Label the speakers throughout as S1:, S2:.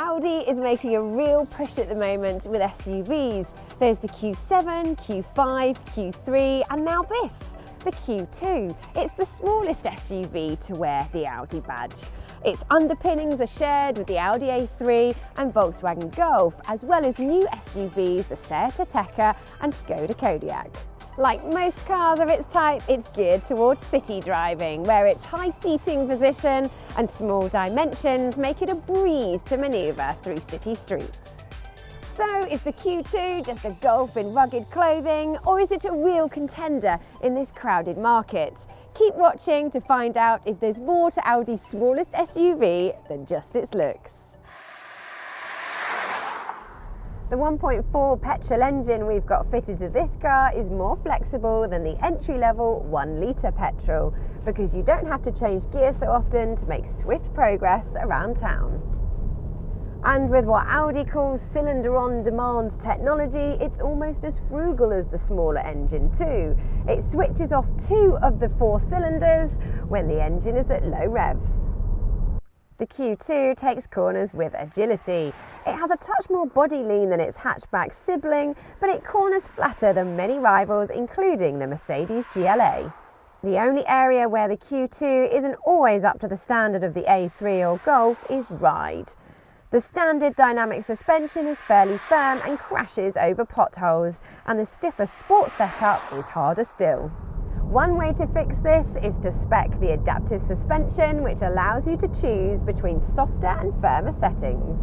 S1: Audi is making a real push at the moment with SUVs. There's the Q7, Q5, Q3 and now this, the Q2. It's the smallest SUV to wear the Audi badge. Its underpinnings are shared with the Audi A3 and Volkswagen Golf, as well as new SUVs, the Seat Ateca and Skoda Kodiaq. Like most cars of its type, it's geared towards city driving, where its high seating position and small dimensions make it a breeze to manoeuvre through city streets. So is the Q2 just a Golf in rugged clothing, or is it a real contender in this crowded market? Keep watching to find out if there's more to Audi's smallest SUV than just its looks. The 1.4 petrol engine we've got fitted to this car is more flexible than the entry-level 1 litre petrol because you don't have to change gear so often to make swift progress around town. And with what Audi calls cylinder-on-demand technology, it's almost as frugal as the smaller engine too. It switches off 2 of the 4 cylinders when the engine is at low revs. The Q2 takes corners with agility. It has a touch more body lean than its hatchback sibling, but it corners flatter than many rivals, including the Mercedes GLA. The only area where the Q2 isn't always up to the standard of the A3 or Golf is ride. The standard dynamic suspension is fairly firm and crashes over potholes, and the stiffer sport setup is harder still. One way to fix this is to spec the adaptive suspension, which allows you to choose between softer and firmer settings.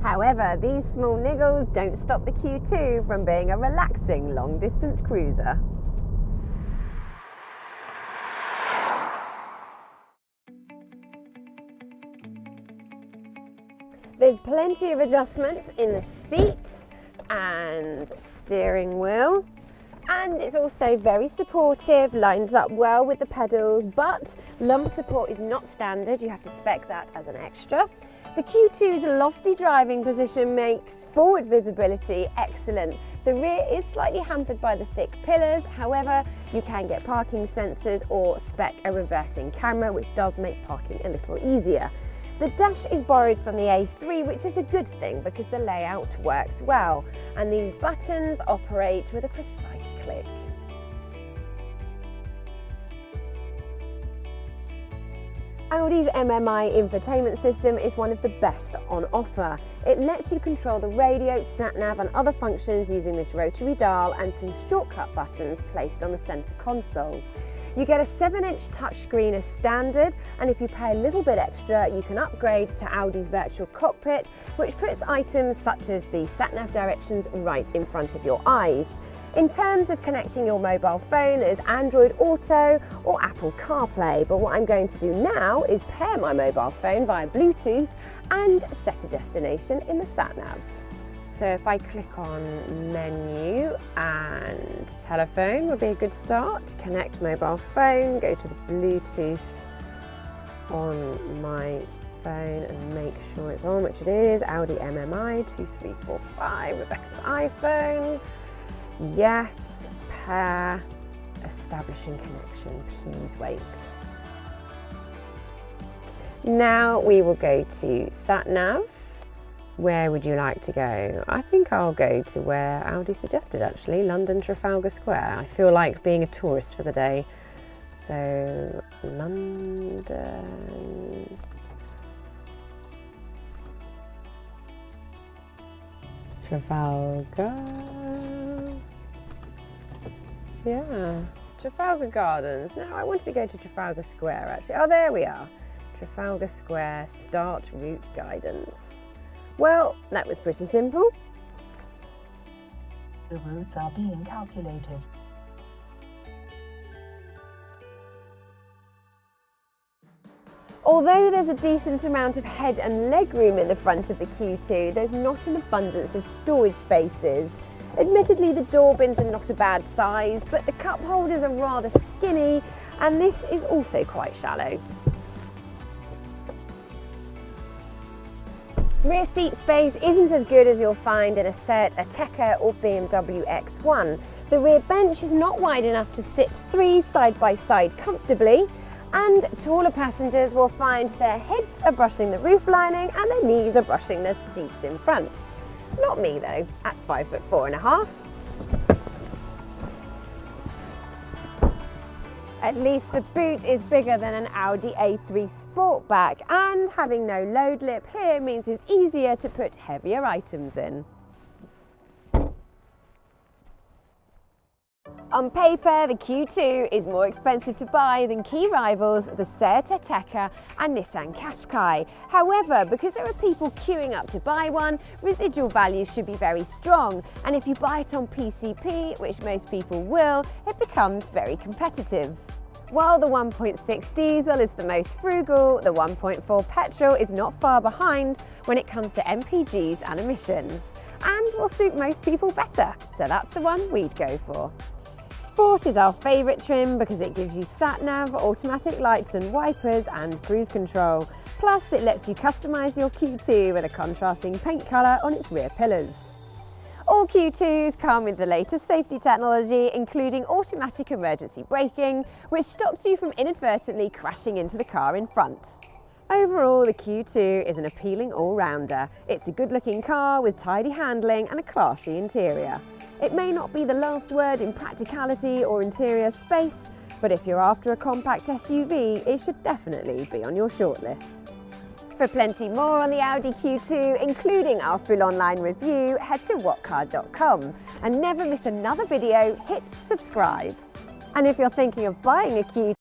S1: However, these small niggles don't stop the Q2 from being a relaxing long-distance cruiser. There's plenty of adjustment in the seat and steering wheel. And it's also very supportive, lines up well with the pedals, but lumbar support is not standard, you have to spec that as an extra. The Q2's lofty driving position makes forward visibility excellent. The rear is slightly hampered by the thick pillars, however, you can get parking sensors or spec a reversing camera, which does make parking a little easier. The dash is borrowed from the A3, which is a good thing because the layout works well, and these buttons operate with a precise click. Audi's MMI infotainment system is one of the best on offer. It lets you control the radio, sat-nav and other functions using this rotary dial and some shortcut buttons placed on the centre console. You get a 7-inch touchscreen as standard, and if you pay a little bit extra, you can upgrade to Audi's virtual cockpit, which puts items such as the sat-nav directions right in front of your eyes. In terms of connecting your mobile phone, there's Android Auto or Apple CarPlay, but what I'm going to do now is pair my mobile phone via Bluetooth and set a destination in the sat-nav. So if I click on menu and telephone would be a good start. Connect mobile phone, go to the Bluetooth on my phone and make sure it's on, which it is. Audi MMI 2345, Rebecca's iPhone. Yes, pair, establishing connection, please wait. Now we will go to sat nav. Where would you like to go? I think I'll go to where Audi suggested actually, London Trafalgar Square. I feel like being a tourist for the day. So, London... Trafalgar... Yeah, Trafalgar Gardens. No, I wanted to go to Trafalgar Square actually. Oh, there we are. Trafalgar Square, start route guidance. Well, that was pretty simple.
S2: The routes are being calculated.
S1: Although there's a decent amount of head and leg room in the front of the Q2, there's not an abundance of storage spaces. Admittedly, the door bins are not a bad size, but the cup holders are rather skinny, and this is also quite shallow. Rear seat space isn't as good as you'll find in a Seat Ateca or BMW X1. The rear bench is not wide enough to sit 3 side by side comfortably, And taller passengers will find their heads are brushing the roof lining and their knees are brushing the seats in front. Not me though, at 5'4½". At least the boot is bigger than an Audi A3 Sportback, and having no load lip here means it's easier to put heavier items in. On paper, the Q2 is more expensive to buy than key rivals the Seat Ateca and Nissan Qashqai. However, because there are people queuing up to buy one, residual value should be very strong, and if you buy it on PCP, which most people will, it becomes very competitive. While the 1.6 diesel is the most frugal, the 1.4 petrol is not far behind when it comes to MPGs and emissions, and will suit most people better, so that's the one we'd go for. Sport is our favourite trim because it gives you sat-nav, automatic lights and wipers and cruise control. Plus it lets you customise your Q2 with a contrasting paint colour on its rear pillars. All Q2s come with the latest safety technology, including automatic emergency braking, which stops you from inadvertently crashing into the car in front. Overall, the Q2 is an appealing all-rounder. It's a good-looking car with tidy handling and a classy interior. It may not be the last word in practicality or interior space, but if you're after a compact SUV, it should definitely be on your shortlist. For plenty more on the Audi Q2, including our full online review, head to whatcar.com and never miss another video, hit subscribe. And if you're thinking of buying a Q2,